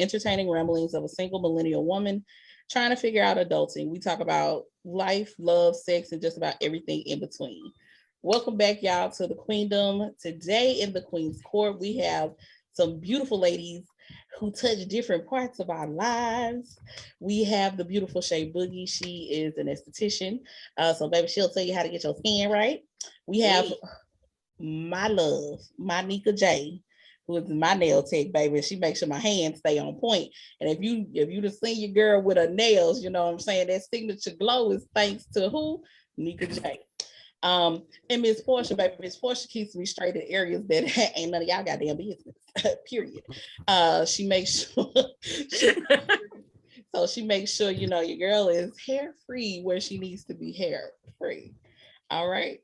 entertaining ramblings of a single millennial woman trying to figure out adulting. We talk about life, love, sex, and just about everything in between. Welcome back, y'all, to the Queendom. Today in the Queen's Court, we have some beautiful ladies who touch different parts of our lives. We have the beautiful Shay Boogie. She is an esthetician. So, baby, she'll tell you how to get your skin right. We have my love, my Nika J, who is my nail tech, baby. She makes sure my hands stay on point. And if you just see your girl with her nails, you know what I'm saying? That signature glow is thanks to who? Nika J. And Miss Portia, baby, Miss Portia keeps me straight in areas that ain't none of y'all goddamn business. Period. She makes sure she makes sure, you know, your girl is hair free where she needs to be hair free. All right.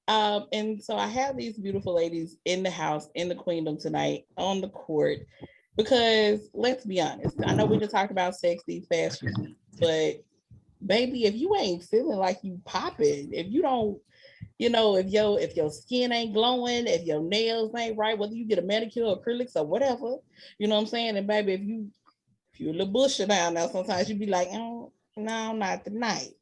And so I have these beautiful ladies in the house, in the Queendom tonight, on the court, because let's be honest, I know we just talked about sex these past few weeks, but baby, if you ain't feeling like you popping, if you don't, you know, if your skin ain't glowing, if your nails ain't right, whether you get a manicure, acrylics, or whatever, you know what I'm saying? And baby, if you're a little bushy down now, sometimes you be like, oh, no, not tonight.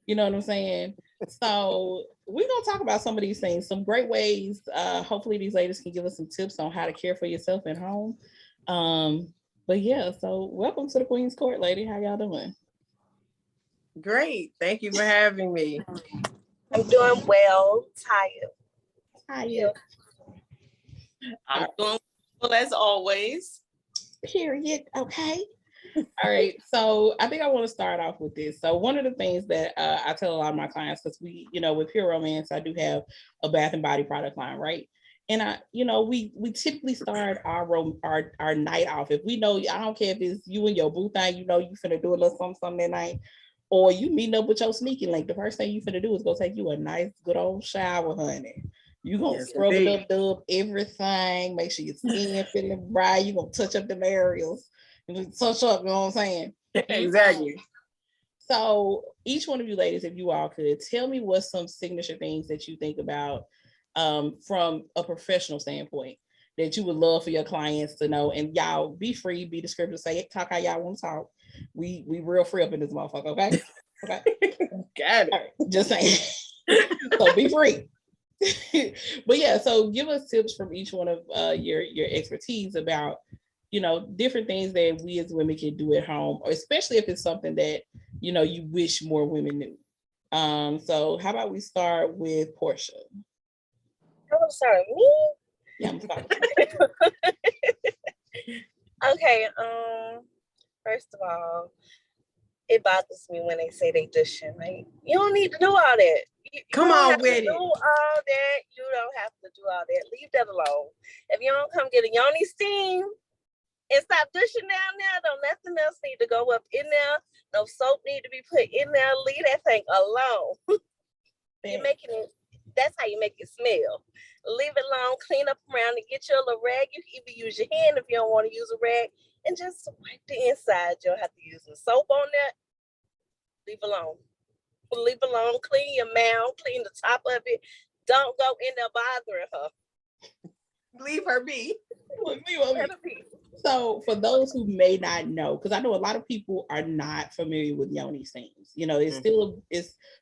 You know what I'm saying? So we're gonna talk about some of these things, some great ways. Hopefully these ladies can give us some tips on how to care for yourself at home. But yeah, so welcome to the Queen's Court, lady. How y'all doing? Great. Thank you for having me. I'm doing well. Tired. I'm doing well as always. Period. Okay. All right. So I think I want to start off with this. So one of the things that I tell a lot of my clients, because we, you know, with Pure Romance, I do have a bath and body product line, right? And we typically start our night off. If we know, I don't care if it's you and your boo thing, you know, you finna do a little something that night, or you meeting up with your sneaky link. The first thing you finna do is go take you a nice, good old shower, honey. You gonna scrub it up, dub everything, make sure your skin feeling bright. You gonna touch up them areas, and touch up. You know what I'm saying? Exactly. So each one of you ladies, if you all could tell me what some signature things that you think about from a professional standpoint that you would love for your clients to know. And y'all be free, be descriptive, say it, talk how y'all want to talk. We real free up in this motherfucker, okay? Okay. Got it. All right, just saying. So be free. But yeah, so give us tips from each one of your expertise about, you know, different things that we as women can do at home, or especially if it's something that, you know, you wish more women knew. So how about we start with Portia? I'm sorry, me? Yeah, I'm sorry. Okay, first of all, it bothers me when they say they dishing. Like, you don't need to do all that. Come on with it. Do all that. You don't have to do all that. Leave that alone. If you don't come get a yoni steam and stop dishing down there, don't nothing else need to go up in there. No soap need to be put in there. Leave that thing alone. You're making it. That's how you make it smell. Leave it alone. Clean up around and get your little rag. You can even use your hand if you don't want to use a rag, and just wipe the inside. You don't have to use some soap on that. Leave alone. Leave alone. Clean your mouth. Clean the top of it. Don't go in there bothering her. Leave her be. Leave her be. So for those who may not know, because I know a lot of people are not familiar with yoni steams. You know, it's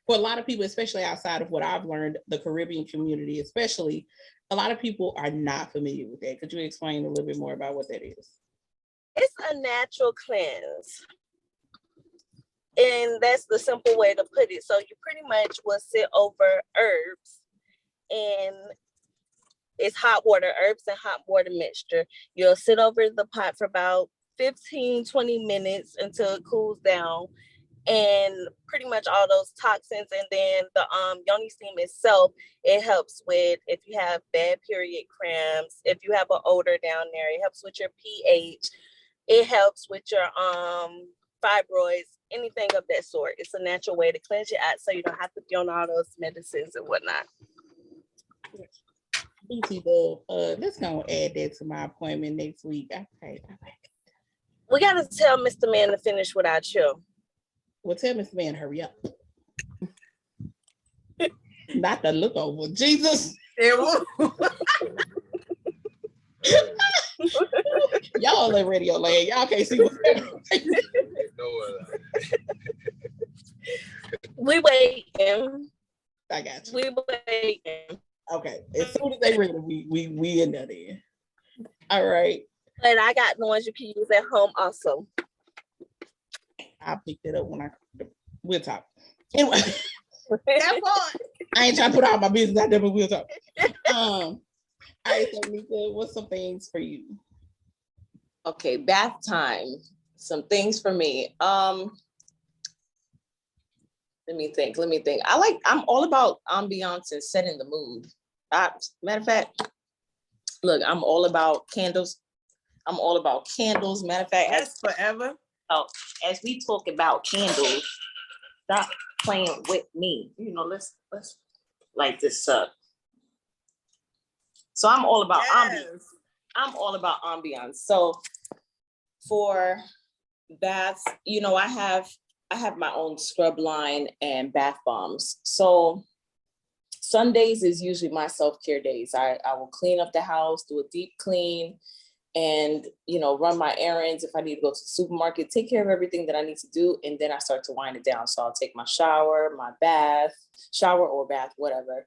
for a lot of people, especially outside of what I've learned, the Caribbean community, especially, a lot of people are not familiar with that. Could you explain a little bit more about what that is? It's a natural cleanse. And that's the simple way to put it. So you pretty much will sit over herbs, and it's hot water, herbs and hot water mixture. You'll sit over the pot for about 15-20 minutes until it cools down, and pretty much all those toxins. And then the yoni steam itself, it helps with if you have bad period cramps, if you have an odor down there, it helps with your pH, it helps with your fibroids, anything of that sort. It's a natural way to cleanse you out so you don't have to be on all those medicines and whatnot. BT Bub, let's go add that to my appointment next week. Okay. We gotta tell Mr. Man to finish without you. Well, tell Mr. Man, hurry up. Not the look over. Jesus. Y'all in radio land. Y'all can't see what's happening. We waiting. I got you. We waiting. Okay. As soon as they ready, we in there then. All right. And I got the ones you can use at home also. I'll pick that up when we'll talk. Anyway. I ain't trying to put all my business out there, but we'll talk. All right, so Nika, what's some things for you? Okay, bath time. Some things for me. Let me think. I'm all about ambiance and setting the mood. Matter of fact, look, I'm all about candles. Matter of fact, Yes, forever. As we talk about candles, stop playing with me. Let's light this up. So I'm all about ambiance. I'm all about ambiance. So for baths, I have my own scrub line and bath bombs. So Sundays is usually my self-care days. I will clean up the house, do a deep clean, and run my errands. If I need to go to the supermarket, take care of everything that I need to do, and then I start to wind it down. So I'll take my shower or bath, whatever,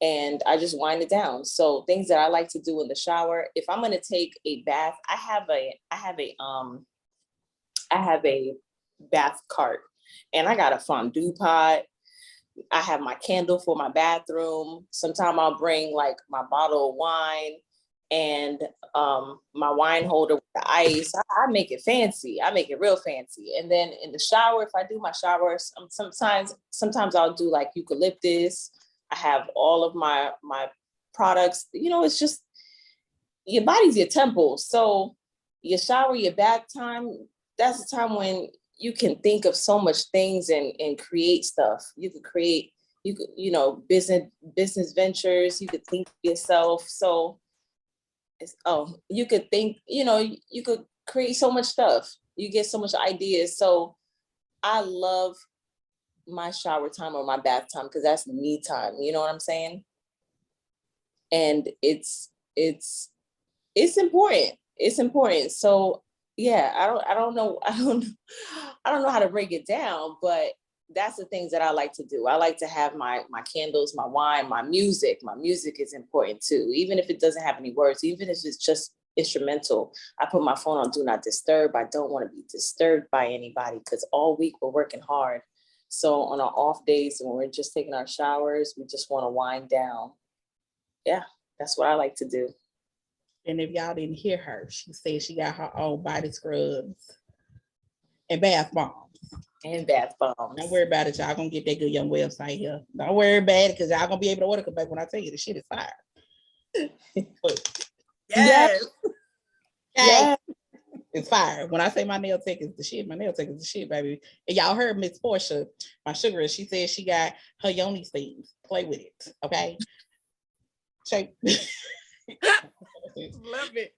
and I just wind it down. So things that I like to do in the shower, if I'm going to take a bath, I have a bath cart, and I got a fondue pot. I have my candle for my bathroom. Sometimes I'll bring like my bottle of wine and my wine holder with the ice. I make it fancy. I make it real fancy. And then in the shower, if I do my showers, sometimes I'll do like eucalyptus. I have all of my products. It's just, your body's your temple. So your shower, your bath time, that's the time when you can think of so much things and create stuff. You could business ventures. You could think yourself. So you could think, you could create so much stuff. You get so much ideas. So I love my shower time or my bath time because that's me time. You know what I'm saying? And it's important. It's important. So yeah, I don't know how to break it down, but that's the things that I like to do. I like to have my candles, my wine, my music. My music is important too, even if it doesn't have any words, even if it's just instrumental. I put my phone on do not disturb. I don't want to be disturbed by anybody because all week we're working hard. So on our off days when we're just taking our showers, we just want to wind down. Yeah, that's what I like to do. And if y'all didn't hear her, she said she got her own body scrubs and bath bombs. Don't worry about it. Y'all gonna get that good young website here. Don't worry about it because y'all gonna be able to order it back when I tell you the shit is fire. Yes. Yeah. It's fire. When I say my nail tech is the shit, my nail tech is the shit, baby. And y'all heard Miss Portia, my sugar, she said she got her yoni steams. Play with it, okay? Shape. Love it.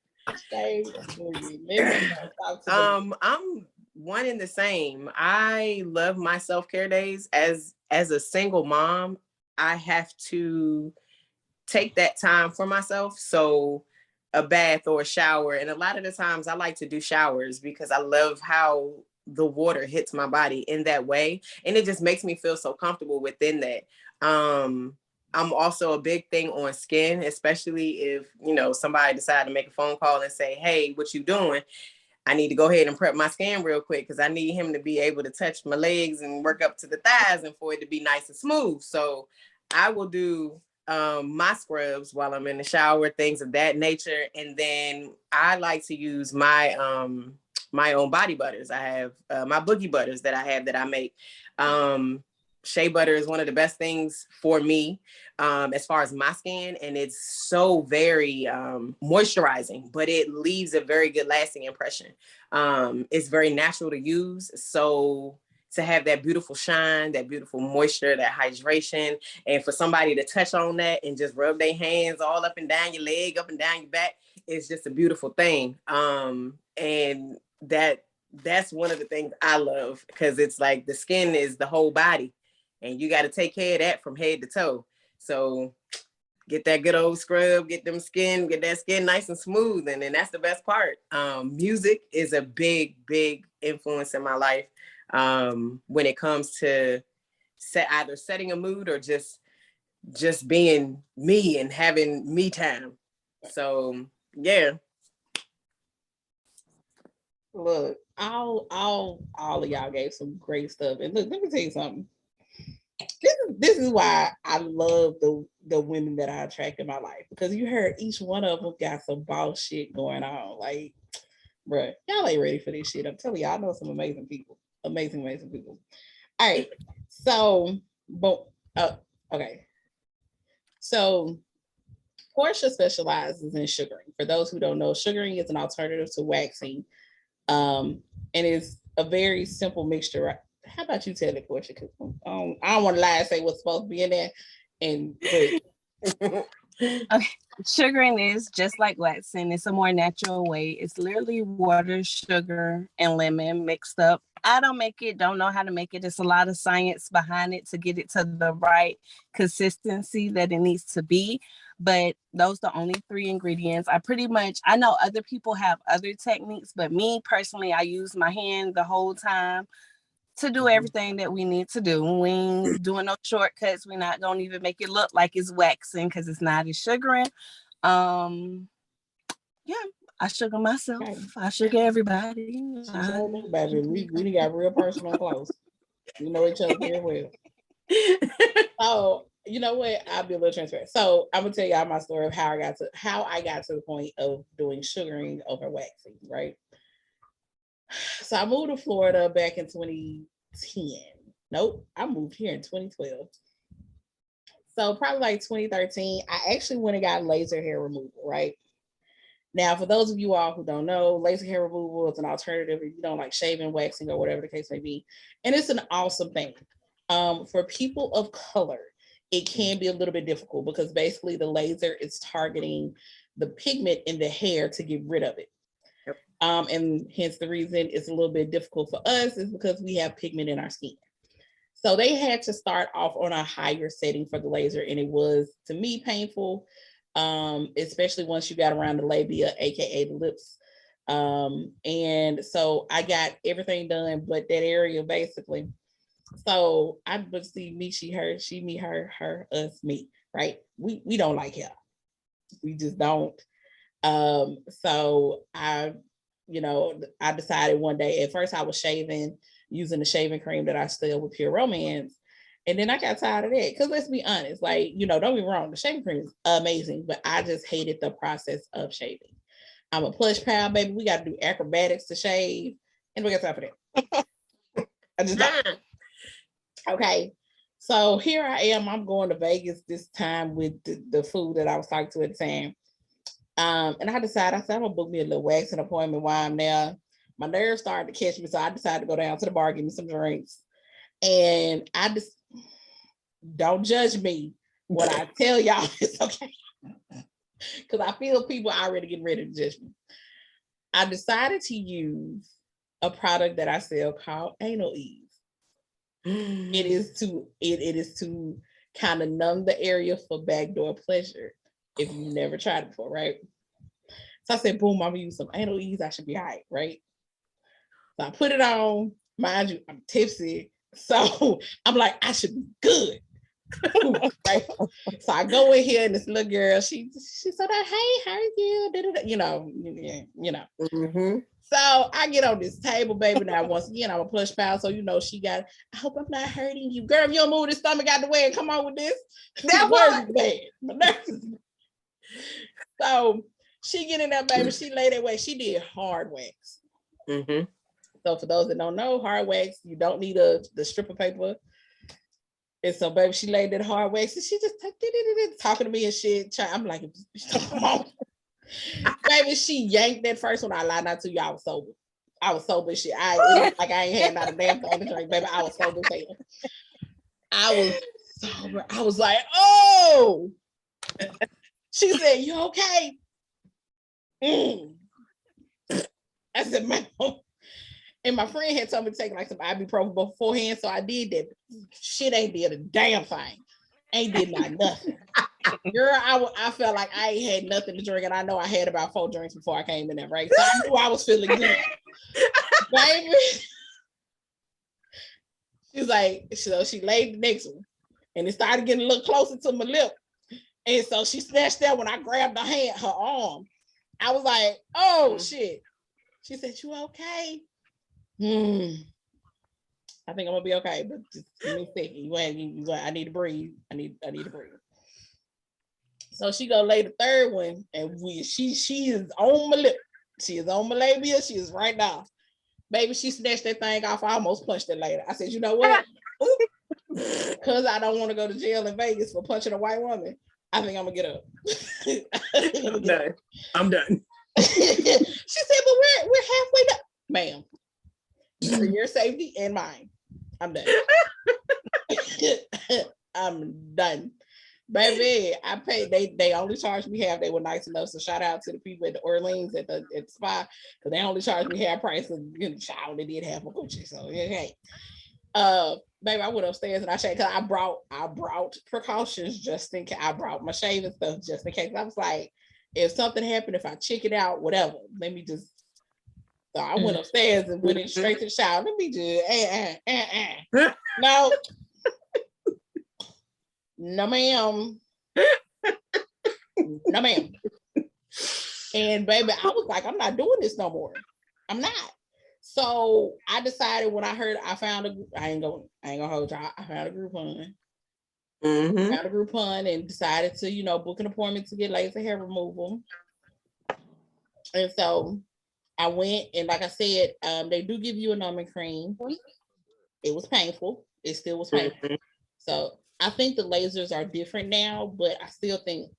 I'm one in the same. I love my self-care days. As a single mom, I have to take that time for myself. So a bath or a shower. And a lot of the times I like to do showers because I love how the water hits my body in that way. And it just makes me feel so comfortable within that. I'm also a big thing on skin, especially if, somebody decide to make a phone call and say, hey, what you doing? I need to go ahead and prep my skin real quick because I need him to be able to touch my legs and work up to the thighs and for it to be nice and smooth. So I will do my scrubs while I'm in the shower, things of that nature. And then I like to use my own body butters. I have my boogie butters that I make. Shea butter is one of the best things for me as far as my skin, and it's so very moisturizing, but it leaves a very good lasting impression. It's very natural to use, so to have that beautiful shine, that beautiful moisture, that hydration, and for somebody to touch on that and just rub their hands all up and down your leg, up and down your back, it's just a beautiful thing. And that's one of the things I love because it's like the skin is the whole body. And you got to take care of that from head to toe. So get that good old scrub, get that skin nice and smooth. And then that's the best part. Music is a big influence in my life when it comes to either setting a mood or just being me and having me time. So yeah. Look, all of y'all gave some great stuff. And look, let me tell you something. This is why I love the women that I attract in my life, because you heard each one of them got some boss shit going on. Like, bruh, y'all ain't ready for this shit. I'm telling y'all, I know some amazing people. Amazing people. All right. So, okay. So Portia specializes in sugaring. For those who don't know, sugaring is an alternative to waxing. And it's a very simple mixture. How about you tell it, Portia? I don't want to lie and say what's supposed to be in there. Okay. Sugaring is just like waxing. It's a more natural way. It's literally water, sugar, and lemon mixed up. I don't know how to make it. It's a lot of science behind it to get it to the right consistency that it needs to be. But those are the only 3 ingredients. I know other people have other techniques, but me personally, I use my hand the whole time to do everything that we need to do. We ain't doing no shortcuts. We're not gonna even make it look like it's waxing because it's not. It's sugaring. Yeah, I sugar myself. Okay. I sugar everybody. Baby, we got real personal close. We know each other very well. So you know what? I'll be a little transparent. So I'm gonna tell y'all my story of how I got to the point of doing sugaring over waxing, right? So I moved to Florida back in 2010. Nope, I moved here in 2012. So probably like 2013, I actually went and got laser hair removal, right? Now, for those of you all who don't know, laser hair removal is an alternative if you don't like shaving, waxing, or whatever the case may be. And it's an awesome thing. For people of color, it can be a little bit difficult because basically the laser is targeting the pigment in the hair to get rid of it. And hence the reason it's a little bit difficult for us is because we have pigment in our skin. So they had to start off on a higher setting for the laser, and it was, to me, painful, especially once you got around the labia, aka the lips. And so I got everything done but that area basically. So I would see me, she, her, she, me, her, us, me, right? We don't like hair. We just don't. So I decided one day, at first I was shaving using the shaving cream that I still with Pure Romance. And then I got tired of that. Because let's be honest, like, don't get me wrong, the shaving cream is amazing, but I just hated the process of shaving. I'm a plush pal, baby. We got to do acrobatics to shave. And we got time for that. I just don't. Okay. So here I am. I'm going to Vegas this time with the food that I was talking to at the time. And I said, I'm gonna book me a little waxing appointment while I'm there. My nerves started to catch me, so I decided to go down to the bar, get me some drinks. And I just, don't judge me. What I tell y'all is okay. Because I feel people are already getting ready to judge me. I decided to use a product that I sell called Anal Ease. It is to kind of numb the area for backdoor pleasure if you've never tried it before, right? So I said, boom, I'm gonna use some Anal Ease. I should be all right? So I put it on. Mind you, I'm tipsy. So I'm like, I should be good. Right? So I go in here and this little girl, she said, hey, how are you? Mm-hmm. So I get on this table, baby. Now, once again, I'm a plush pal. So, she got, I hope I'm not hurting you. Girl, if you don't move this stomach out the way and come on with this. That was bad. My nerves is bad. So she get in there, baby. She lay that way. She did hard wax. Mm-hmm. So for those that don't know, hard wax, you don't need the strip of paper. And so, baby, she laid that hard wax and she just talking to me and shit. I'm like, come on. Baby, she yanked that first one. I lied not to you. I was sober. I was sober as shit. It was like I ain't had not a damn thing to drink, baby. I was sober as hell. I was sober. I was like, oh. She said, you okay? I said, man. And my friend had told me to take like some ibuprofen beforehand, so I did that. Shit ain't did a damn thing. Ain't did not nothing. Girl, I felt like I ain't had nothing to drink, and I know I had about 4 drinks before I came in there, right? So I knew I was feeling good. Baby. She's like, so she laid the next one, and it started getting a little closer to my lip. And so she snatched that when I grabbed her arm. I was like, oh shit. She said, you okay? I think I'm gonna be okay, but just give me a second. I need to breathe. I need to breathe. So she go lay the third one, and she is on my lip. She is on my labia. She is right now. Baby, she snatched that thing off. I almost punched it later. I said, you know what? Because I don't want to go to jail in Vegas for punching a white woman. I think I'm gonna get up. I'm done. She said, but we're halfway done. Ma'am, for your safety and mine, I'm done. I'm done. Baby, I paid. They only charged me half. They were nice enough. So shout out to the people at the Orleans at the spa, because they only charged me half price. And child, they did half a Gucci. So okay. Baby, I went upstairs and I checked, because I brought precautions just in case. I brought my shaving stuff just in case. I was like, if something happened, if I check it out, whatever, let me just. So I went upstairs and went in straight to the shower. Let me just no. No, ma'am. No, ma'am. And baby, I was like, I'm not doing this no more. I'm not. So I decided when I heard I ain't gonna hold y'all. I found a Groupon. Found a Groupon and decided to, book an appointment to get laser hair removal. And so I went, and like I said, they do give you a numbing cream. It was painful. It still was painful. So I think the lasers are different now, but I still think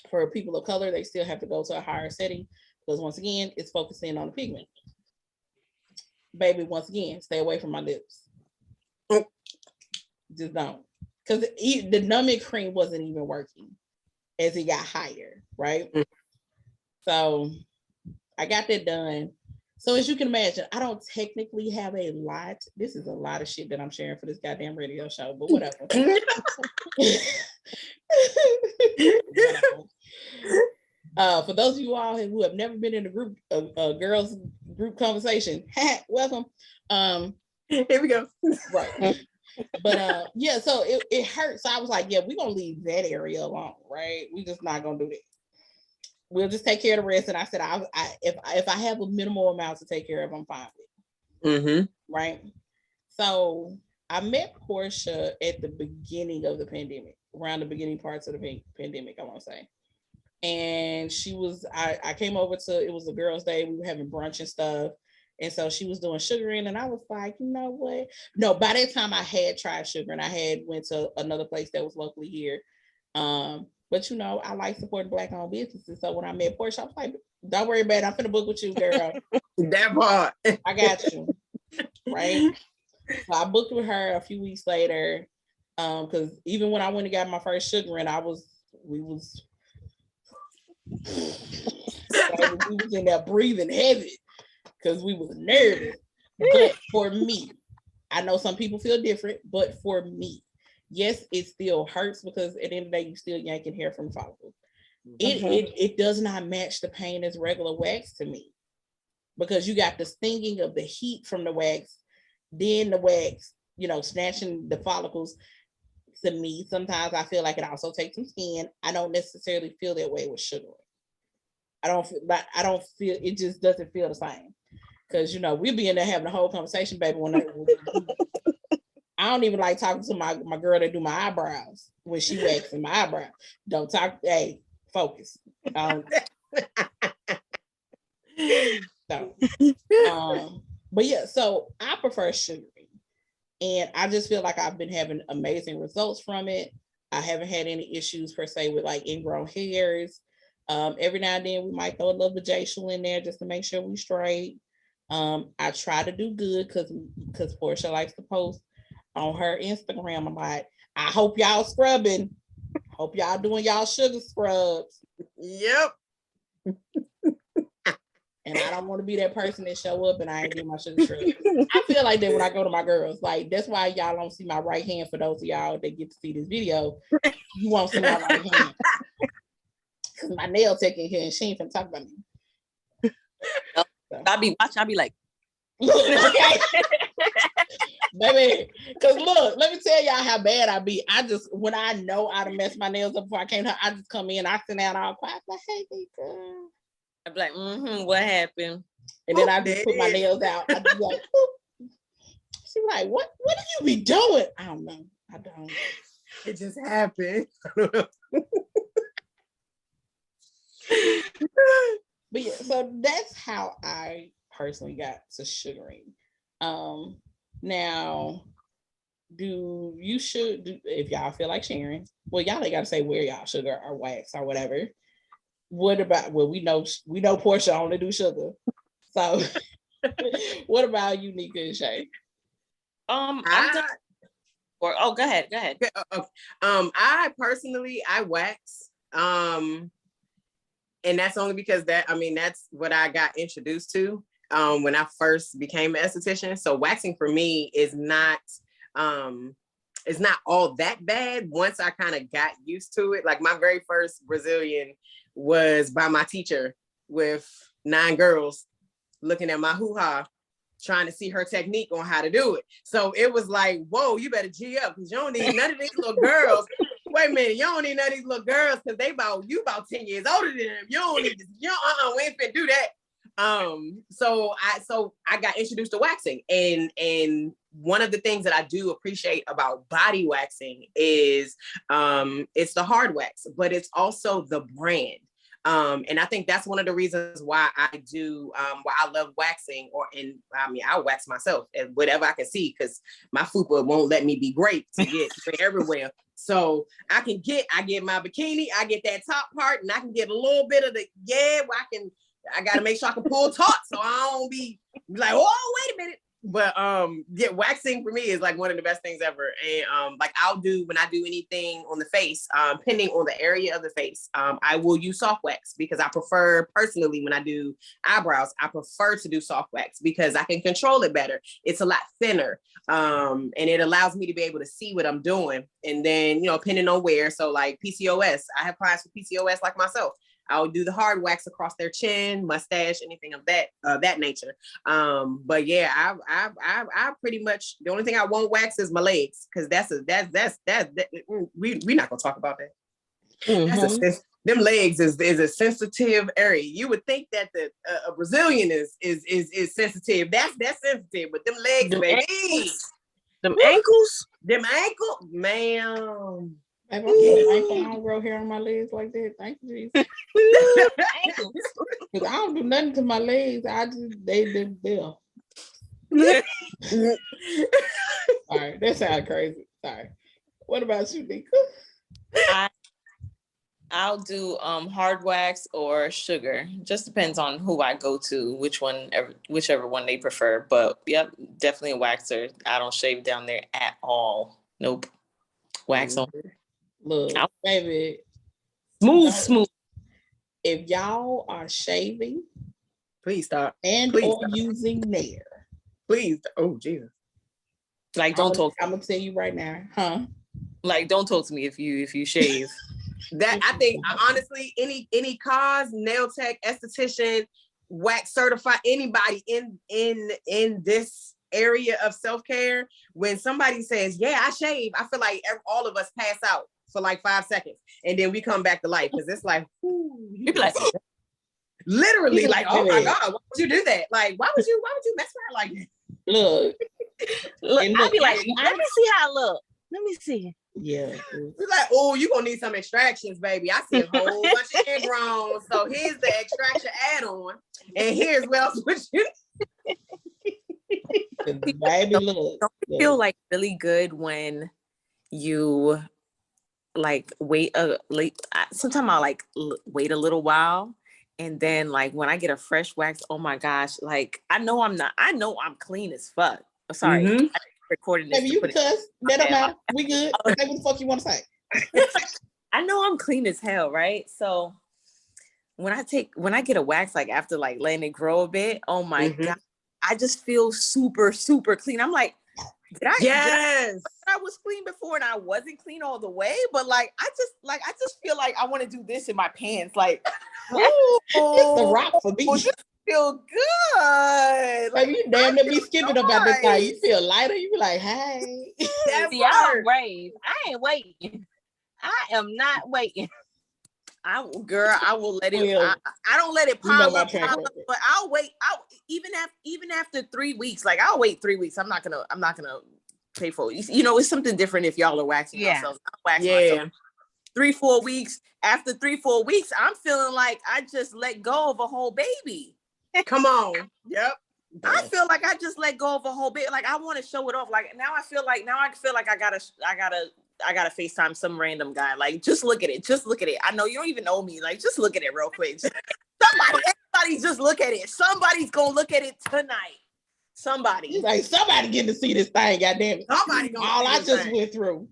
for people of color, they still have to go to a higher setting, because once again, it's focusing on the pigment. Baby, once again, stay away from my lips. Just don't. Because the numbing cream wasn't even working as it got higher, right? So I got that done. So as you can imagine, I don't technically have a lot. This is a lot of shit that I'm sharing for this goddamn radio show, but whatever. For those of you all who have never been in a group, girls group conversation, welcome. Here we go. Right. But yeah, so it hurt. So I was like, yeah, we're gonna leave that area alone, right? We're just not gonna do that. We'll just take care of the rest. And I said, if I have a minimal amount to take care of, I'm fine with. Right. So I met Portia at the beginning of the pandemic, around the beginning parts of the pandemic, I want to say. And I came over it was a girls' day. We were having brunch and stuff. And so she was doing sugaring, and I was like, you know what? No, by that time I had tried sugaring. I had went to another place that was locally here. But I like supporting Black-owned businesses. So when I met Portia, I was like, don't worry about it. I'm finna book with you, girl. That part. I got you. Right? So I booked with her a few weeks later. Because even when I went and got my first sugaring, we was in there breathing heavy because we was nervous. But for me, I know some people feel different, but for me, yes, it still hurts, because at the end of the day, you still yanking hair from the follicle. It does not match the pain as regular wax to me, because you got the stinging of the heat from the wax, then the wax, snatching the follicles. To me, sometimes I feel like it also takes some skin. I don't necessarily feel that way with sugar. I don't feel it, just doesn't feel the same, because we'll be in there having a whole conversation, baby. I don't even like talking to my girl that do my eyebrows when she waxing my eyebrows. Don't talk. Hey, focus. But yeah, so I prefer sugaring, and I just feel like I've been having amazing results from it. I haven't had any issues per se with like ingrown hairs. Every now and then we might throw a little vajacial in there just to make sure we straight. I try to do good because Portia likes to post on her Instagram a lot. I hope y'all scrubbing. Hope y'all doing y'all sugar scrubs. Yep. And I don't want to be that person that show up and I ain't get my sugar shred. I feel like that when I go to my girls. Like, that's why y'all don't see my right hand. For those of y'all that get to see this video, you won't see my right hand. Because my nail tech in here and she ain't finna talk about me. So. I'll be watching, I'll be like, look, okay. Baby, because look, let me tell y'all how bad I be. I just, when I know I done messed my nails up before I came here, I just come in, I sit down all quiet, like, hey, girl. I'd be like, what happened? And then I just put my nails out. I just like, she like, what do you be doing? I don't know. I don't. It just happened. But yeah, so that's how I personally got to sugaring. Now, if y'all feel like sharing, well, y'all ain't got to say where y'all sugar or wax or whatever. What about, well, we know Portia only do sugar. So what about you, Nika and Shay? I'm done. Go ahead. I personally, I wax. And that's only because that's what I got introduced to when I first became an esthetician. So waxing for me is not all that bad once I kind of got used to it. Like my very first Brazilian was by my teacher with 9 girls looking at my hoo-ha, trying to see her technique on how to do it. So it was like, whoa, you better G up because you don't need none of these little girls. Wait a minute, you don't need none of these little girls because you about 10 years older than them. You don't need this. We ain't finna do that. So I got introduced to waxing, and one of the things that I do appreciate about body waxing is it's the hard wax, but it's also the brand. And I think that's one of the reasons why I love waxing, I wax myself and whatever I can see, because my fupa won't let me be great to get everywhere. So I get my bikini, I get that top part, and I can get a little bit of I got to make sure I can pull taut so I don't be like, oh, wait a minute. But waxing for me is like one of the best things ever. And like when I do anything on the face, depending on the area of the face, I will use soft wax because I prefer, personally, when I do eyebrows, I prefer to do soft wax because I can control it better. It's a lot thinner. And it allows me to be able to see what I'm doing. And then, depending on where, so like PCOS, I have clients with PCOS like myself. I would do the hard wax across their chin, mustache, anything of that nature. But yeah, I pretty much, the only thing I won't wax is my legs, because we're not gonna talk about that. Mm-hmm. Them legs is a sensitive area. You would think that a Brazilian is sensitive. That's sensitive, but them legs, baby. Them ankles, man. I don't grow hair on my legs like that. Thank you, Jesus. Because I don't do nothing to my legs. They there. All right, that sounded crazy. Sorry. What about you, Nika? I'll do hard wax or sugar. Just depends on who I go to, whichever one they prefer. But yep, definitely a waxer. I don't shave down there at all. Nope. Wax on. Look, baby. Smooth. If y'all are shaving, please stop. Or using Nair. Please. Oh, Jesus. Like, don't talk. I'm gonna tell you right now, huh? Like, don't talk to me if you shave. That I think honestly, any cause, nail tech, esthetician, wax certified, anybody in this area of self-care, when somebody says, yeah, I shave, I feel like all of us pass out for like 5 seconds, and then we come back to life, because it's like, you be like, literally, like, oh my God, why would you do that? Like, why would you mess with her like that? Look, I'd be like, let me see how I look. Let me see. Yeah. It's like, oh, you gonna need some extractions, baby. I see a whole bunch of ingrown. So here's the extraction add-on, and here's what else would you. Baby, look. Don't you feel like really good when you like sometimes I'll like wait a little while, and then like when I get a fresh wax, oh my gosh, like I know I'm clean as fuck. Sorry, mm-hmm. I recorded this. Maybe you cuss. That don't matter. We good. Say what the fuck you want to say. I know I'm clean as hell, right? So when I get a wax, like after like letting it grow a bit, oh my God, I just feel super, super clean. I'm like, Yes. I was clean before and I wasn't clean all the way, but like I just feel like I want to do this in my pants. Like, It's the rock for me. This feel good. Like you damn near be skipping about this thing. You feel lighter. You be like, hey. See, I don't rave. I ain't waiting. I am not waiting. I will let it. Well, I don't let it you know pile my up, track record. but I'll wait. Even after 3 weeks, like I'll wait 3 weeks. I'm not gonna pay for it. You know, it's something different if y'all are waxing yourselves. I'll wax myself 3-4 weeks. After 3-4 weeks, I'm feeling like I just let go of a whole baby. Come on. Yep. I feel like I just let go of a whole bit. Like I want to show it off. Like now I feel like I gotta FaceTime some random guy. Like just look at it. Just look at it. I know you don't even know me. Like just look at it real quick. Everybody just look at it. Somebody's gonna look at it tonight. Somebody. He's like, somebody getting to see this thing, goddamn it. Somebody gonna all I just thing. went through.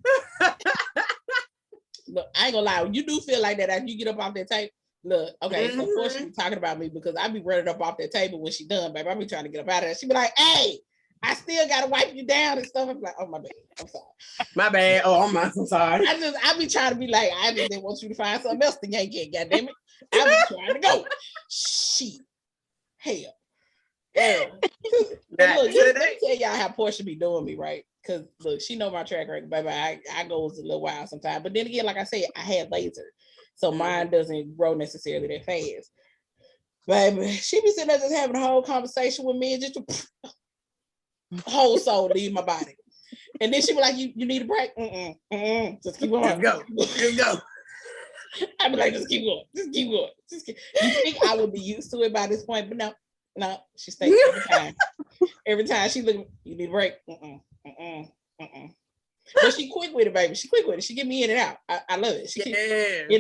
Look, I ain't gonna lie. You do feel like that after you get up off that table. Look, okay, so of course she be talking about me because I be running up off that table when she done, baby. I be trying to get up out of there. She be like, hey, I still gotta wipe you down and stuff. I'm like, oh my bad. I'm sorry. My bad. Oh, I'm sorry. I be trying to be like, I just didn't want you to find something else to yank it, goddamn it. I be trying to go. Shit. Hell. Look, let me tell y'all how Portia be doing me, right? Because look, she know my track record, baby. I goes a little while sometimes. But then again, like I said, I had laser. So mine doesn't grow necessarily that fast. Baby, she be sitting there just having a whole conversation with me and just whole soul leave my body. And then she be like, you need a break? Just keep going. Just go. I be like, just keep going. You think I would be used to it by this point? But no, she stays every time. Every time she look, you need a break. But she quick with it, baby. She quick with it. She get me in and out. I love it. It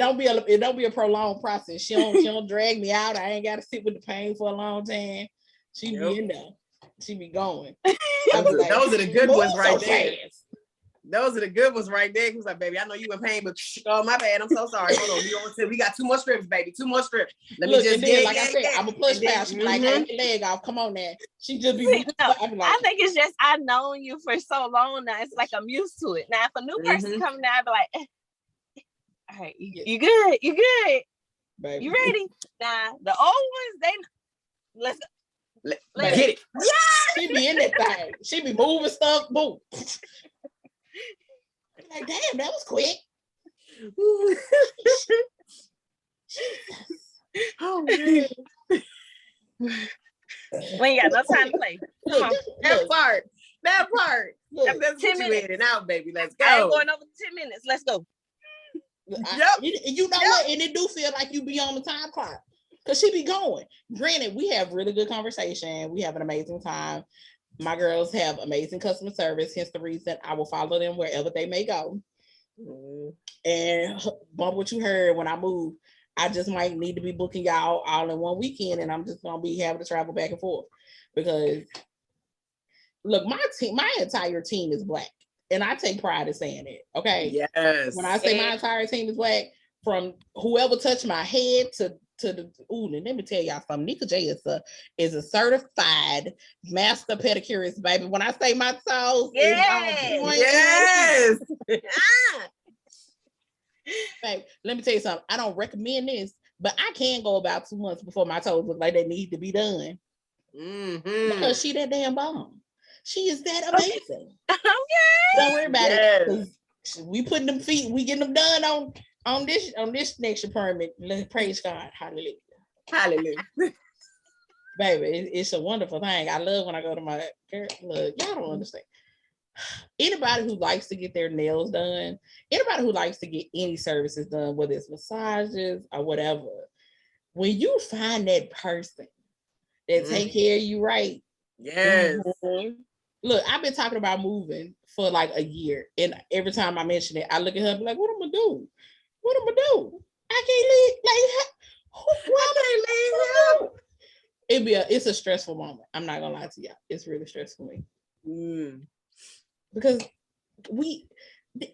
don't be a prolonged process. She don't drag me out. I ain't gotta sit with the pain for a long time. She be in there. She be going. Those are the good ones right there. Fast. Those are the good ones right there. Cause like, baby, I know you in pain, but oh my bad. I'm so sorry. Hold on. We got 2 more strips, baby. 2 more strips. Let me just get like I said, I'm a push past. She be like, take your leg off. Come on now. She just be like, I think it's just I've known you for so long now. It's like I'm used to it. Now if a new person coming down, I be like, all right, you good. You good. Baby. You ready? Nah, the old ones, let's get it. Yeah, she be in that thing. She be moving stuff. Boom. Like, damn, that was quick. Oh man. We ain't got no time to play. Come on. That part. Look, that's 10 minutes. In and out, baby. Let's go. I ain't going over 10 minutes. Let's go. You know what? And it do feel like you be on the time clock. Because she be going. Granted, we have really good conversation. We have an amazing time. My girls have amazing customer service, hence the reason I will follow them wherever they may go. And bump what you heard when I move, I just might need to be booking y'all all in one weekend, and I'm just gonna be having to travel back and forth. Because look, my entire team is Black, and I take pride in saying it. Okay. Yes. When I say my entire team is Black, from whoever touched my head to the and let me tell y'all something. Nika J is a certified master pedicurist, baby. When I say my soul, yes. Babe, let me tell you something. I don't recommend this, but I can go about 2 months before my toes look like they need to be done. Because she that damn bomb. She is that amazing. Don't worry about it. We putting them feet, we getting them done on this next permit. Praise God. Hallelujah. Baby, it's a wonderful thing. I love when I go to my girl. Look, y'all don't understand. Anybody who likes to get their nails done, anybody who likes to get any services done, whether it's massages or whatever, when you find that person that take care of you right. Yes. Look, I've been talking about moving for like a year, and every time I mention it, I look at her and be like, what am I gonna do? What am I gonna do? I can't leave. I can't leave. It's a stressful moment. I'm not gonna lie to y'all. It's really stressful for me. Because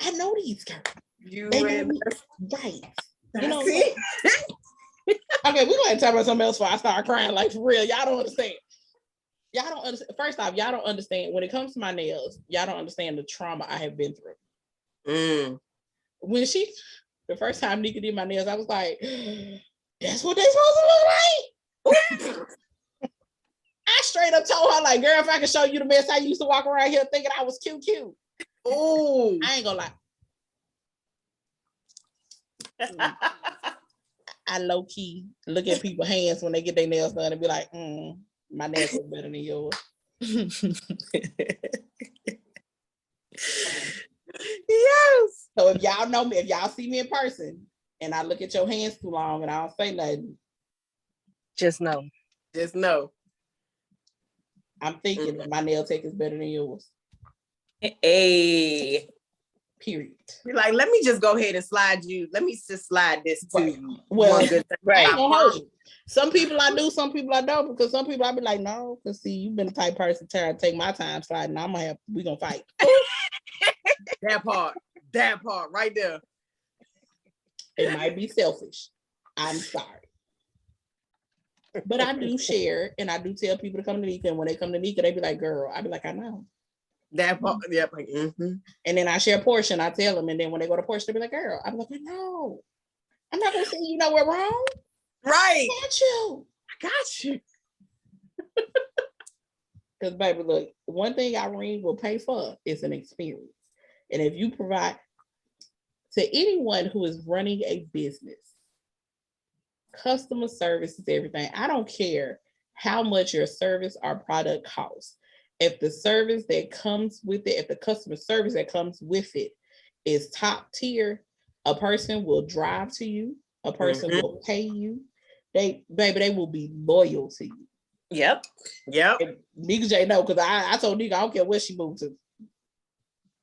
I know these girls. They know me right. You know, Okay, we're going to talk about something else before I start crying. Like, for real, y'all don't understand. Y'all don't understand. First off, y'all don't understand. When it comes to my nails, y'all don't understand the trauma I have been through. When the first time Nika did my nails, I was like, that's what they supposed to look like? I straight up told her, like, girl, if I could show you the mess I used to walk around here thinking I was cute. Oh, I ain't gonna lie. I low key look at people's hands when they get their nails done and be like, my nails look better than yours. yes. So if y'all know me, if y'all see me in person and I look at your hands too long and I don't say nothing, just know. Just know. I'm thinking that my nail tech is better than yours. Hey. Period. You're like, let me just go ahead and slide this to you. Well, One good thing. I ain't gonna hold you. Some people I do, some people I don't, because some people I be like, no, because see, you've been the type person to take my time sliding. We gonna fight. That part right there. It might be selfish. I'm sorry. But I do share and I do tell people to come to Nika. And when they come to Nika, they be like, girl, I be like, I know. That part, yeah, like, And then I share a portion, I tell them, and then when they go to portion, they be like, girl, I'm like, I know. I'm not gonna say you know we're wrong. Right. I got you. Because baby, look, one thing Irene will pay for is an experience. And if you provide to anyone who is running a business, customer service is everything. I don't care how much your service or product costs. If the service that comes with it, if the customer service that comes with it is top tier, a person will drive to you, a person will pay you. They will be loyal to you. Yep. Nika J know, because I told Nika I don't care where she moved to.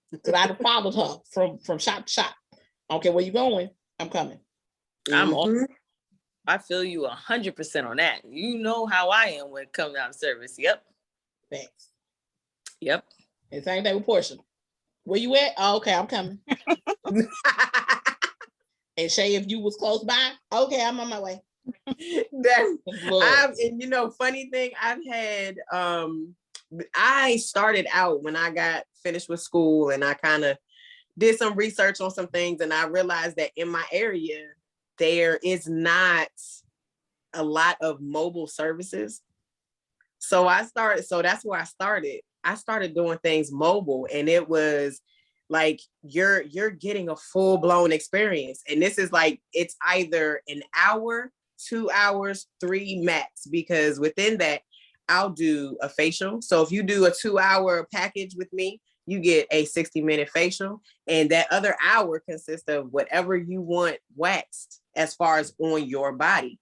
Because I followed her from shop to shop. I don't care where you going, I'm coming. I feel you 100% on that. You know how I am when it comes down to service. Yep. Thanks. Yep. And same thing with Portia. Where you at? Oh, okay, I'm coming. And Shay, if you was close by, okay, I'm on my way. And funny thing, I've had I started out when I got finished with school and I kind of did some research on some things, and I realized that in my area there is not a lot of mobile services. So that's where I started doing things mobile, and it was like you're getting a full-blown experience. And this is like, it's either an hour, 2 hours, 3 max, because within that I'll do a facial. So if you do a 2-hour package with me, you get a 60-minute facial, and that other hour consists of whatever you want waxed as far as on your body.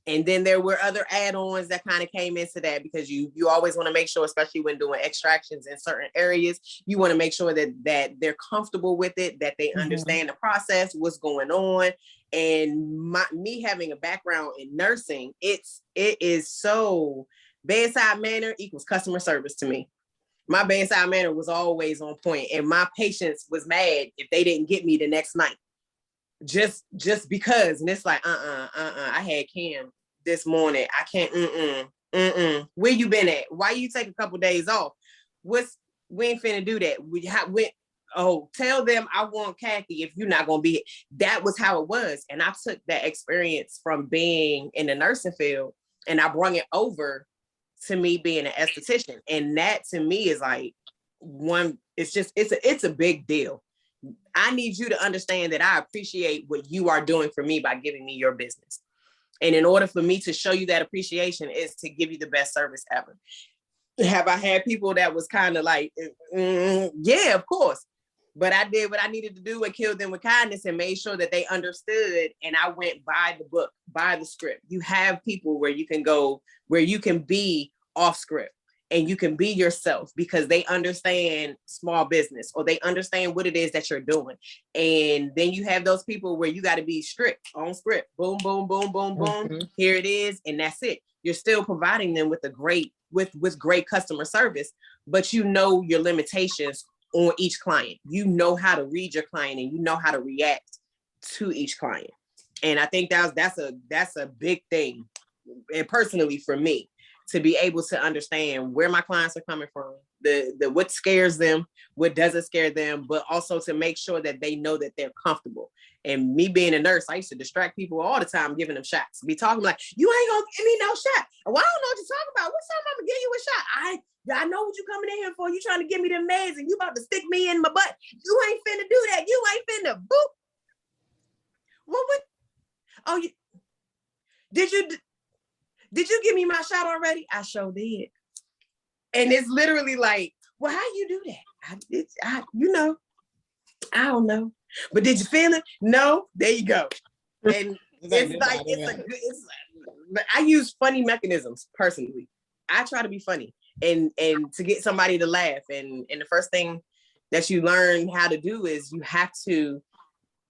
And then there were other add-ons that kind of came into that, because you always want to make sure, especially when doing extractions in certain areas, you want to make sure that they're comfortable with it, that they understand the process, what's going on. And me having a background in nursing, it is so, bedside manner equals customer service to me. My bedside manner was always on point, and my patients was mad if they didn't get me the next night. Just because. And it's like, I had Cam this morning. I can't, Where you been at? Why you take a couple days off? We ain't finna do that. Tell them I want Kathy if you're not gonna be. That was how it was. And I took that experience from being in the nursing field and I brought it over to me being an esthetician. And that to me is like it's a big deal. I need you to understand that I appreciate what you are doing for me by giving me your business. And in order for me to show you that appreciation is to give you the best service ever. Have I had people that was kind of like, yeah, of course. But I did what I needed to do and killed them with kindness and made sure that they understood. And I went by the book, by the script. You have people where you can go, where you can be off script. And you can be yourself because they understand small business or they understand what it is that you're doing. And then you have those people where you got to be strict on script. Boom, boom, boom, boom, boom. Here it is. And that's it. You're still providing them with with great customer service, but you know your limitations on each client. You know how to read your client and you know how to react to each client. And I think that's a big thing, and personally for me, to be able to understand where my clients are coming from, the what scares them, what doesn't scare them, but also to make sure that they know that they're comfortable. And me being a nurse, I used to distract people all the time, giving them shots. Be talking like, you ain't gonna give me no shot. Well, I don't know what you're talking about. What time I'm gonna give you a shot? I know what you coming in here for. You trying to give me them meds and you about to stick me in my butt. You ain't finna do that. You ain't finna boop. What? Oh, did you give me my shot already? I sure did. And it's literally like, well, how you do that? I don't know. But did you feel it? No. There you go. And I use funny mechanisms personally. I try to be funny and to get somebody to laugh. And the first thing that you learn how to do is you have to,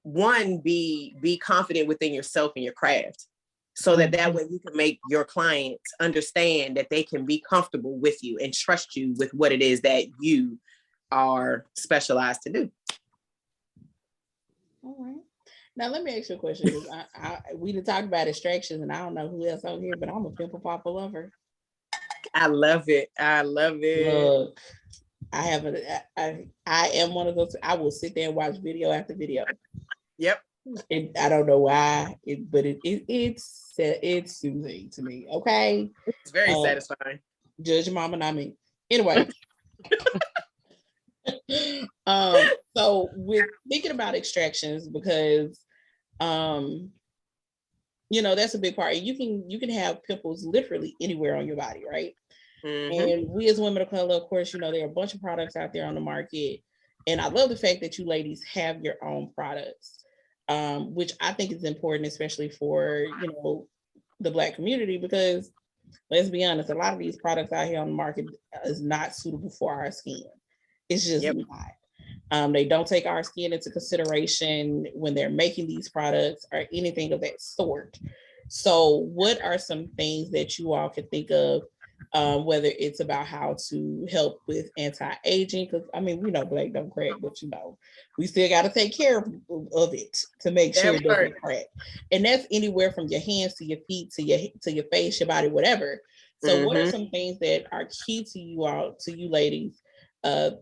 one, be confident within yourself and your craft, so that way you can make your clients understand that they can be comfortable with you and trust you with what it is that you are specialized to do. All right. Now let me ask you a question. We done talked about extractions, and I don't know who else on here, but I'm a pimple popper lover. I love it. Look, I am one of those. I will sit there and watch video after video. Yep. I don't know why, but it's soothing to me. Okay. It's very satisfying. Judge your mama, not me. Anyway. So with thinking about extractions, because that's a big part. You can have pimples literally anywhere on your body, right? Mm-hmm. And we as women of color, of course, there are a bunch of products out there on the market, and I love the fact that you ladies have your own products, which I think is important, especially for the Black community, because let's be honest, a lot of these products out here on the market is not suitable for our skin. It's just not. They don't take our skin into consideration when they're making these products or anything of that sort. So what are some things that you all can think of, whether it's about how to help with anti-aging? Because we know Black don't crack, but we still got to take care of it to make sure it doesn't crack. And that's anywhere from your hands to your feet to your face, your body, whatever. So what are some things that are key to you ladies,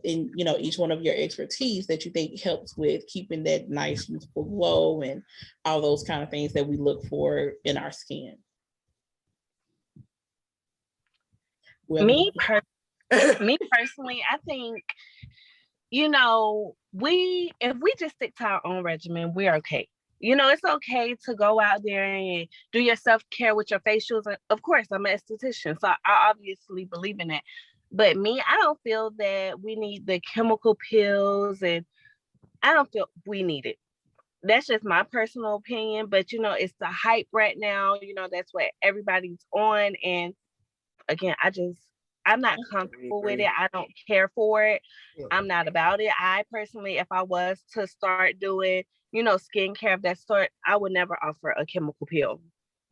in each one of your expertise, that you think helps with keeping that nice youthful glow and all those kind of things that we look for in our skin? Me personally, I think if we just stick to our own regimen, we're okay. It's okay to go out there and do your self-care with your facials. Of course, I'm an esthetician, so I obviously believe in that. But me, I don't feel that we need the chemical pills, and I don't feel we need it. That's just my personal opinion. But, it's the hype right now. That's what everybody's on. And again, I'm not comfortable with it. I don't care for it. Yeah. I'm not about it. I personally, if I was to start doing, skincare of that sort, I would never offer a chemical pill.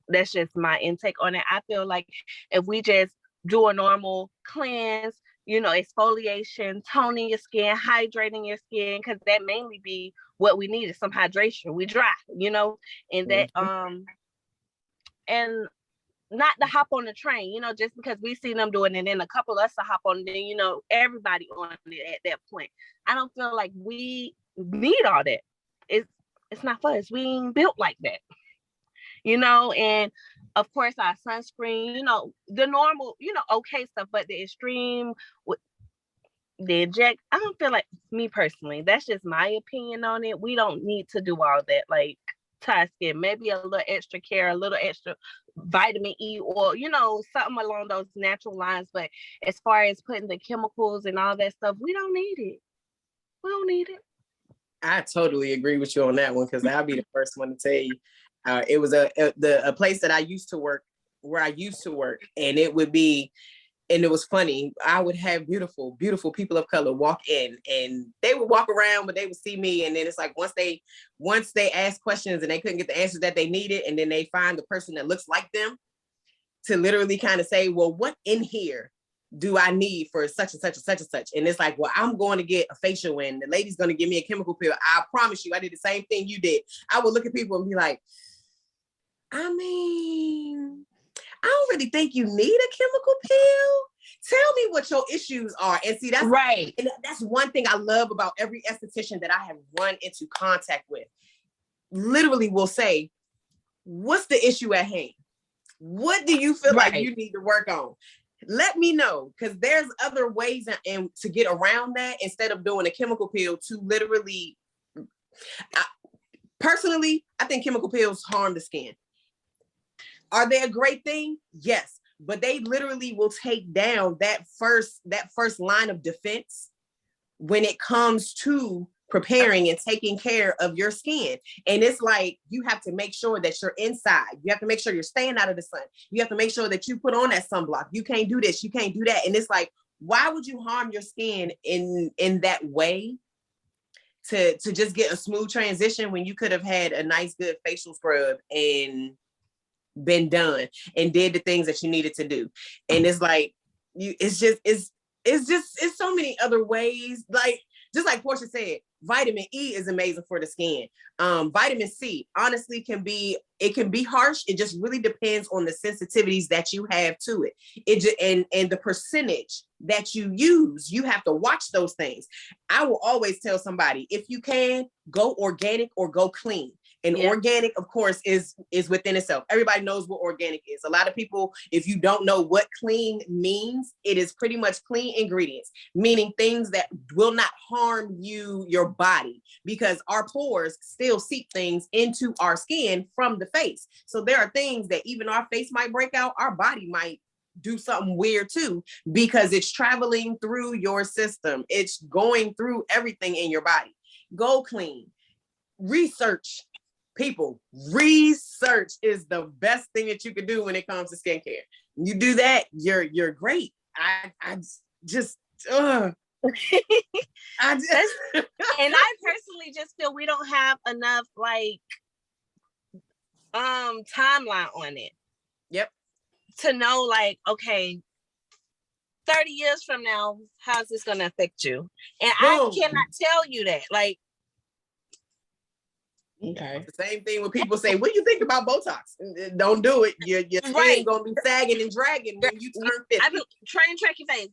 That's just my intake on it. I feel like if we just do a normal cleanse, exfoliation, toning your skin, hydrating your skin, because that mainly be what we need is some hydration. We dry, and that and not to hop on the train, just because we see them doing it, and then a couple of us to hop on it, everybody on it at that point. I don't feel like we need all that. It's not for us. We ain't built like that, and of course our sunscreen, the normal, okay stuff, but the extreme with the inject, I don't feel like, me personally, that's just my opinion on it. We don't need to do all that, like tie skin, maybe a little extra care, a little extra vitamin E, or something along those natural lines. But as far as putting the chemicals and all that stuff, we don't need it. I totally agree with you on that one, because I'll be the first one to tell you, it was a place that I used to work, and it would be, and it was funny, I would have beautiful people of color walk in, and they would walk around, but they would see me, and then it's like once they asked questions and they couldn't get the answers that they needed, and then they find the person that looks like them to literally kind of say, well, what in here do I need for such and such and such and such? And it's like, well, I'm going to get a facial, and the lady's going to give me a chemical pill. I promise you, I did the same thing you did. I would look at people and be like, I mean, I don't really think you need a chemical pill. Tell me what your issues are. And see, that's right. And that's one thing I love about every esthetician that I have run into contact with. Literally will say, what's the issue at hand? What do you feel like you need to work on? Let me know, because there's other ways and to get around that instead of doing a chemical pill to literally, personally, I think chemical pills harm the skin. Are they a great thing? Yes, but they literally will take down that first line of defense when it comes to preparing and taking care of your skin. And it's like, you have to make sure that you're inside. You have to make sure you're staying out of the sun. You have to make sure that you put on that sunblock. You can't do this. You can't do that. And it's like, why would you harm your skin in that way to just get a smooth transition when you could have had a nice, good facial scrub and been done and did the things that you needed to do? And it's like, it's so many other ways. Like, just like Portia said, vitamin E is amazing for the skin. Vitamin C, honestly, can be harsh. It just really depends on the sensitivities that you have to it. And the percentage that you use, you have to watch those things. I will always tell somebody, if you can, go organic or go clean. And organic, of course, is within itself. Everybody knows what organic is. A lot of people, if you don't know what clean means, it is pretty much clean ingredients, meaning things that will not harm your body, because our pores still seep things into our skin from the face. So there are things that even our face might break out, our body might do something weird too, because it's traveling through your system. It's going through everything in your body. Go clean. Research. People, research is the best thing that you can do when it comes to skincare. You do that, you're great. I just and I personally just feel we don't have enough timeline on it. Yep. To know, like, okay, 30 years from now, how's this gonna affect you? And I cannot tell you that. Like, okay. The same thing when people say, what do you think about Botox? Don't do it. Your skin gonna be sagging and dragging when you turn 50. I mean, try and track your face.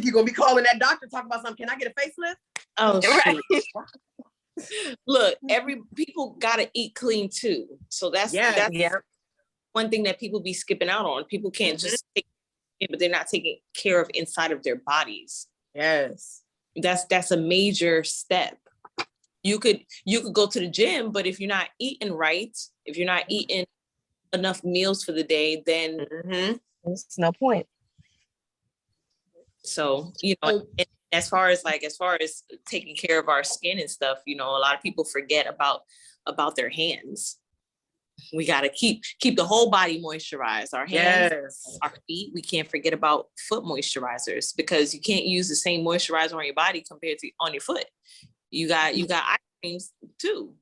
You're gonna be calling that doctor, talking about something. Can I get a facelift? Oh, Look, people gotta eat clean too. So that's one thing that people be skipping out on. People can't just take it, but they're not taking care of inside of their bodies. Yes. That's a major step. You could go to the gym, but if you're not eating right, if you're not eating enough meals for the day, then there's no point. So, as far as taking care of our skin and stuff, a lot of people forget about their hands. We got to keep the whole body moisturized. Our hands, our feet. We can't forget about foot moisturizers, because you can't use the same moisturizer on your body compared to on your foot. You got eye creams too.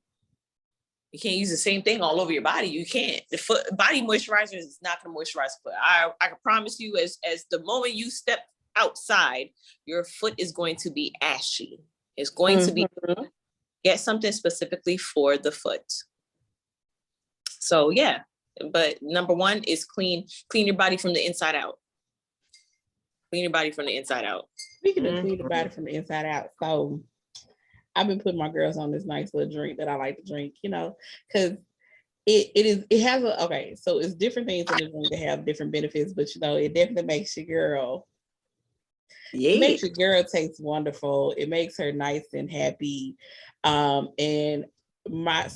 You can't use the same thing all over your body. You can't. The foot body moisturizer is not going to moisturize the foot. I can promise you, as the moment you step outside, your foot is going to be ashy. It's going to be, get something specifically for the foot. So yeah, but number one is clean your body from the inside out. Clean your body from the inside out. Speaking of clean your body from the inside out, so I've been putting my girls on this nice little drink that I like to drink, because it has so it's different things in the drink that have different benefits, but it definitely makes your girl. Yeah. It makes your girl taste wonderful. It makes her nice and happy. And I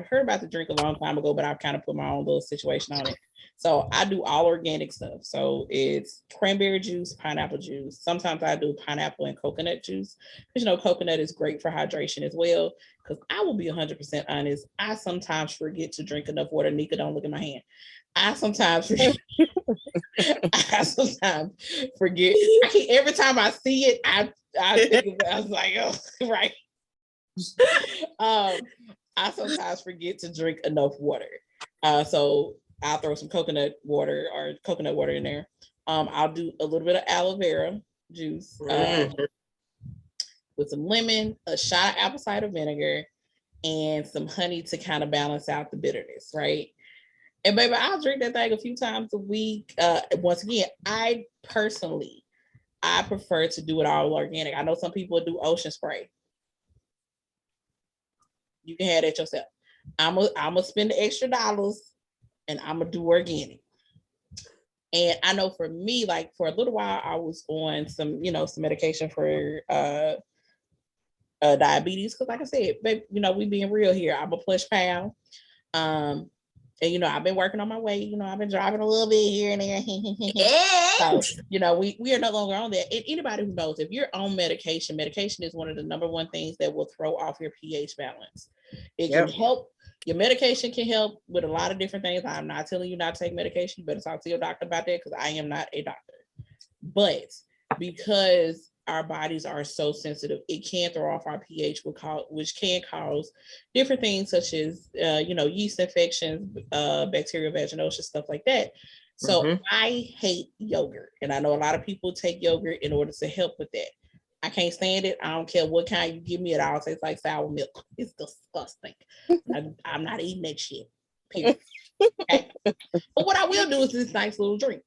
heard about the drink a long time ago, but I've kind of put my own little situation on it. So I do all organic stuff. So it's cranberry juice, pineapple juice. Sometimes I do pineapple and coconut juice, because coconut is great for hydration as well. Because I will be 100% honest, I sometimes forget to drink enough water. Nika, don't look at my hand. I sometimes forget. Every time I see it, I think I was like, oh, right. I sometimes forget to drink enough water. So I'll throw some coconut water in there. I'll do a little bit of aloe vera juice with some lemon, a shot of apple cider vinegar, and some honey to kind of balance out the bitterness, right? And baby, I'll drink that thing a few times a week. Once again, I prefer to do it all organic. I know some people do ocean spray. You can have that yourself. I'm gonna spend the extra dollars and I'm gonna do organic. And I know for me, like for a little while, I was on some medication for diabetes, because like I said, babe, we being real here. I'm a plush pal. And I've been working on my weight. I've been driving a little bit here and there. So, we are no longer on that. And anybody who knows, if you're on medication is one of the number one things that will throw off your pH balance. It can help. Your medication can help with a lot of different things. I'm not telling you not to take medication. You better talk to your doctor about that, because I am not a doctor. But because our bodies are so sensitive, it can throw off our pH, which can cause different things such as, yeast infections, bacterial vaginosis, stuff like that. So I hate yogurt. And I know a lot of people take yogurt in order to help with that. I can't stand it. I don't care what kind you give me. It all tastes like sour milk. It's disgusting. I'm not eating that shit. Period. Okay. But what I will do is this nice little drink.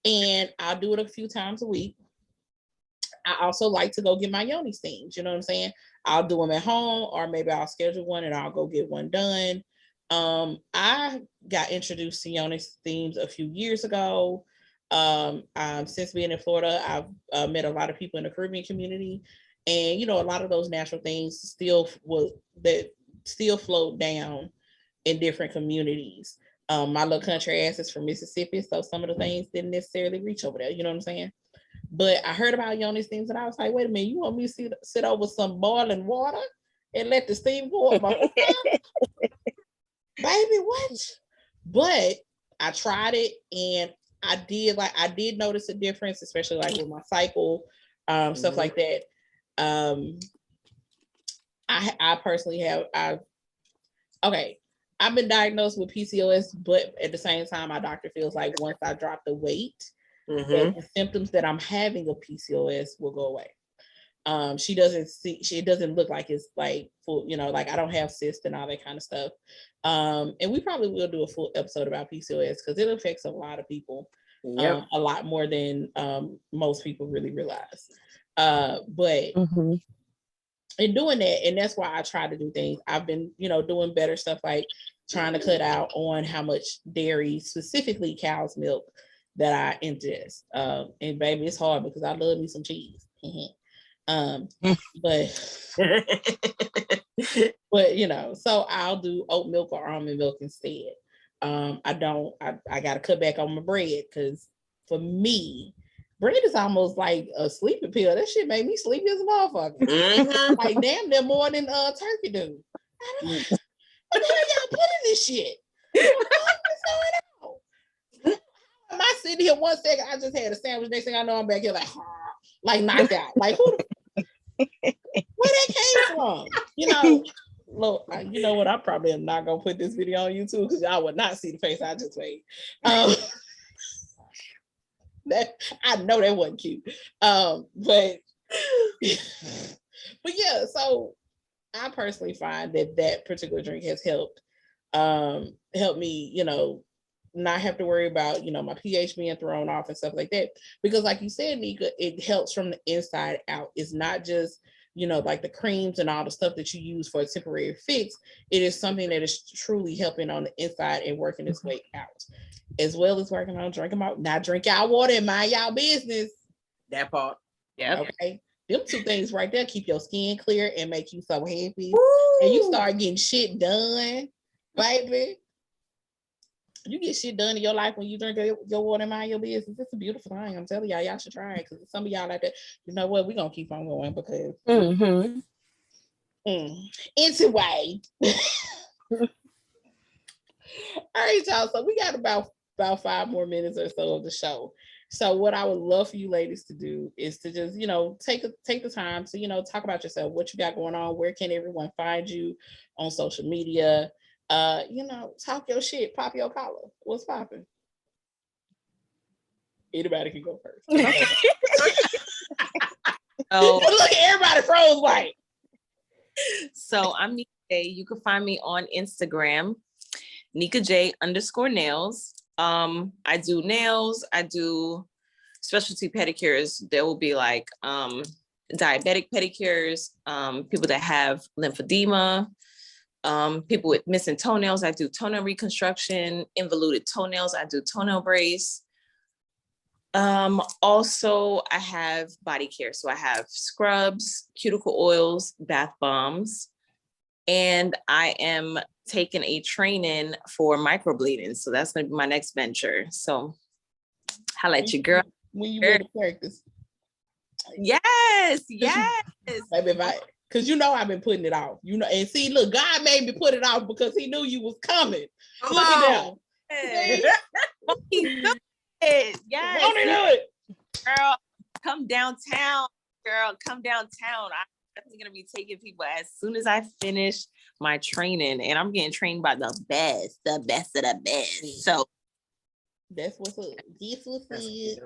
And I'll do it a few times a week. I also like to go get my yoni steams. You know what I'm saying? I'll do them at home, or maybe I'll schedule one and I'll go get one done. I got introduced to yoni steams a few years ago. Since being in Florida, I've met a lot of people in the Caribbean community, and a lot of those natural things still float down in different communities. My little country ass is from Mississippi, so some of the things didn't necessarily reach over there. You know what I'm saying? But I heard about yoni steams, and I was like, wait a minute, you want me to sit over some boiling water and let the steam go up my baby, what? But I tried it, and I did notice a difference, especially like with my cycle, stuff like that. I personally I've been diagnosed with PCOS, but at the same time, my doctor feels like once I drop the weight, the symptoms that I'm having of PCOS will go away. She doesn't look like it's like full, like I don't have cysts and all that kind of stuff. And we probably will do a full episode about PCOS, because it affects a lot of people, a lot more than most people really realize. But in doing that, and that's why I try to do things. I've been, doing better stuff, like trying to cut out on how much dairy, specifically cow's milk, that I ingest. And baby, it's hard because I love me some cheese. But so I'll do oat milk or almond milk instead. I gotta cut back on my bread, because for me, bread is almost like a sleeping pill. That shit made me sleepy as a motherfucker. Like damn, they're more than turkey do. What the hell y'all put in this shit? What's going on? Am I sitting here 1 second? I just had a sandwich. Next thing I know, I'm back here like knocked out. Like who? Where that came from? Look, you know what? I probably am not gonna put this video on YouTube, because y'all would not see the face I just made. That I know that wasn't cute. But yeah. So I personally find that particular drink has helped me, not have to worry about, my pH being thrown off and stuff like that. Because like you said, Nika, it helps from the inside out. It's not just, like the creams and all the stuff that you use for a temporary fix. It is something that is truly helping on the inside and working its way out, as well as working on drinking not drink y'all water and mind y'all business. That part. Yeah. Okay. Them two things right there keep your skin clear and make you so happy. Woo! And you start getting shit done, baby. You get shit done in your life when you drink your water and mind your business. It's a beautiful thing. I'm telling y'all should try it, because some of y'all like that. You know what? We're going to keep on going, because anyway. All right, y'all. So we got about 5 more minutes or so of the show. So what I would love for you ladies to do is to just, take the time to, talk about yourself, what you got going on, where can everyone find you on social media, talk your shit, pop your collar. What's popping? Anybody can go first. Oh, look, everybody froze white. So I'm Nika You can find me on Instagram, NikaJ_nails. I do nails. I do specialty pedicures. There will be like diabetic pedicures, people that have lymphedema, people with missing toenails. I do toenail reconstruction, involuted toenails. I do toenail brace. Also, I have body care. So I have scrubs, cuticle oils, bath bombs, and I am taking a training for microblading. So that's going to be my next venture. So highlight your girl. When you ready to practice? Yes. Maybe because you know I've been putting it off. You know, and see, look, God made me put it off because He knew you was coming. Come Look on. at that. Yes. Won't he do it? Girl, come downtown. Girl, come downtown. I'm definitely gonna be taking people as soon as I finish my training, and I'm getting trained by the best of the best. So that's what's up. This was it.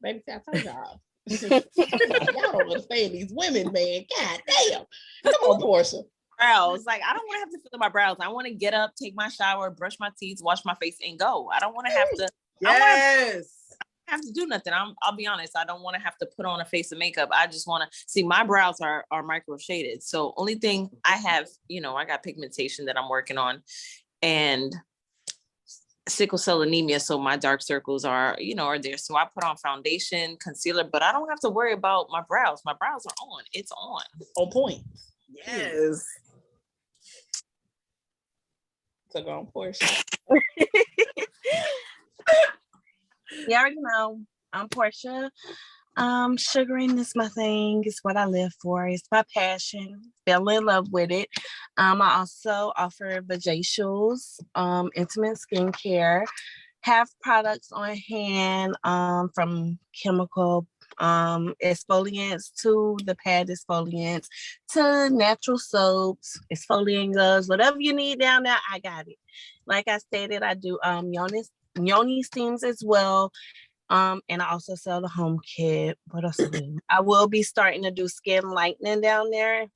Baby, I told y'all. Y'all don't understand these women, man. God damn. Come on, Portia. brows. Like, I don't want to have to fill my brows. I want to get up, take my shower, brush my teeth, wash my face, and go. I don't want to have to. Yes. Have to do nothing. I'll be honest. I don't want to have to put on a face of makeup. I just want to see my brows are micro shaded. So only thing I have, I got pigmentation that I'm working on, and sickle cell anemia. So my dark circles are there. So I put on foundation, concealer, but I don't have to worry about my brows. My brows are on. It's on point. Yes. So go on, Portia. You already know. I'm Portia. Sugaring is my thing. It's what I live for. It's my passion. Fell in love with it. I also offer vajacials, intimate skincare, have products on hand from chemical exfoliants to the pad exfoliants to natural soaps, exfoliating gloves, whatever you need down there, I got it. Like I stated, I do yoni steams as well. And I also sell the home kit. What else I do? I will be starting to do skin lightening down there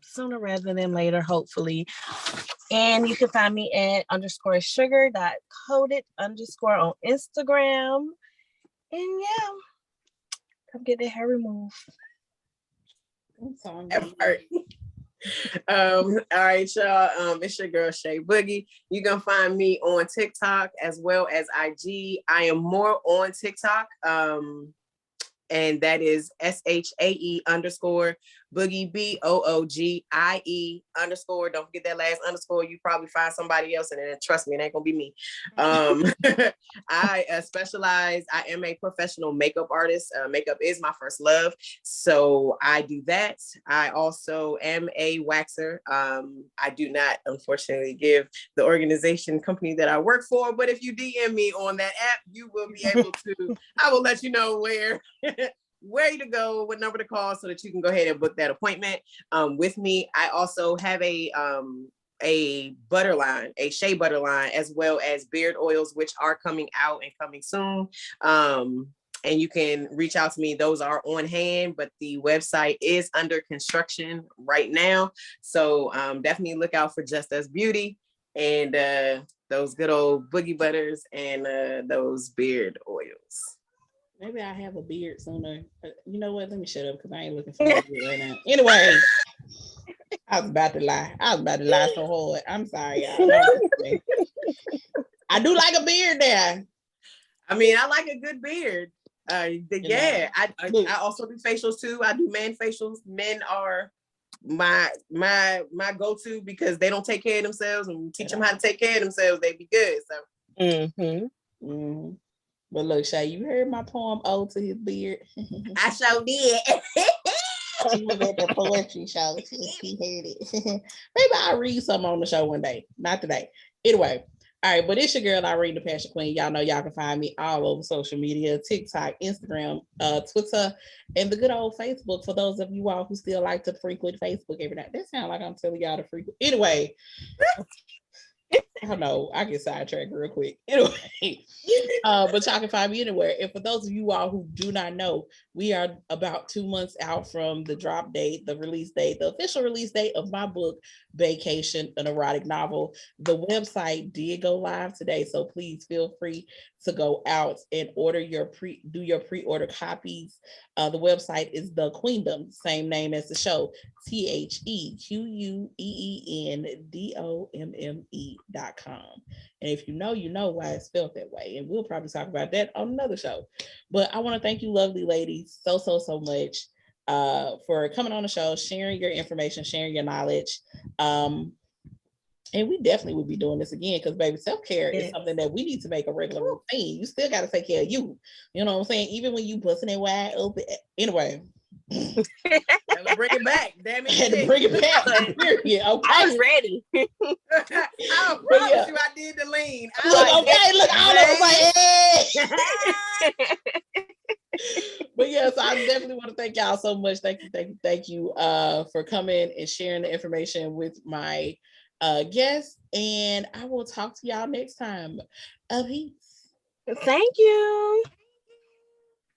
sooner rather than later, hopefully. And you can find me at _sugar.coated_ on Instagram. And yeah, come get the hair removed. All right, y'all. It's your girl Shay Boogie. You can find me on TikTok as well as IG. I am more on TikTok. And that is SHAE _Boogie BOOGIE _. Don't forget that last underscore. You probably find somebody else, and then trust me, it ain't gonna be me. I specialize. I am a professional makeup artist. Makeup is my first love, so I do that. I also am a waxer. I do not, unfortunately, give the organization company that I work for, but if you DM me on that app, you will be able to. I will let you know where to go, what number to call, so that you can go ahead and book that appointment with me. I also have a butter line, a shea butter line, as well as beard oils, which are coming out and coming soon. And you can reach out to me. Those are on hand, but the website is under construction right now. So definitely look out for Just Us Beauty and those good old boogie butters and those beard oils. Maybe I have a beard sooner. You know what? Let me shut up because I ain't looking for a beard right now. Anyway, I was about to lie. So hard. I'm sorry, y'all. I do like a beard there. I mean, I like a good beard. I also do facials too. I do man facials. Men are my go-to because they don't take care of themselves, and we teach them how to take care of themselves, they be good. So But look, Shay, you heard my poem "Ode to His Beard." I sure did. She was at the poetry show. She heard it. Maybe I'll read something on the show one day. Not today. Anyway, all right. But it's your girl, Irene, the Passion Queen. Y'all know y'all can find me all over social media: TikTok, Instagram, Twitter, and the good old Facebook. For those of you all who still like to frequent Facebook every night. That sounds like I'm telling y'all to frequent. Anyway. I don't know. I get sidetracked real quick. Anyway, but y'all can find me anywhere. And for those of you all who do not know, we are about 2 months out from the drop date, the release date, the official release date of my book, Vacation, an erotic novel. The website did go live today, so please feel free to go out and do your pre-order copies. The website is the Queendomme, same name as the show, TheQueendomme.com. And if you know why it's spelled that way. And we'll probably talk about that on another show. But I want to thank you, lovely ladies, so much for coming on the show, sharing your information, sharing your knowledge. And we definitely would be doing this again because, baby, self-care is something that we need to make a regular routine. You still got to take care of you. You know what I'm saying? Even when you busting it wide open. Anyway. Gotta bring it back. Damn it. Had to bring it back. Period. Okay. I was ready. I promise you I did the lean. Look, I was like, but yes, I definitely want to thank y'all so much. Thank you for coming and sharing the information with my guests. And I will talk to y'all next time. Peace. Thank you.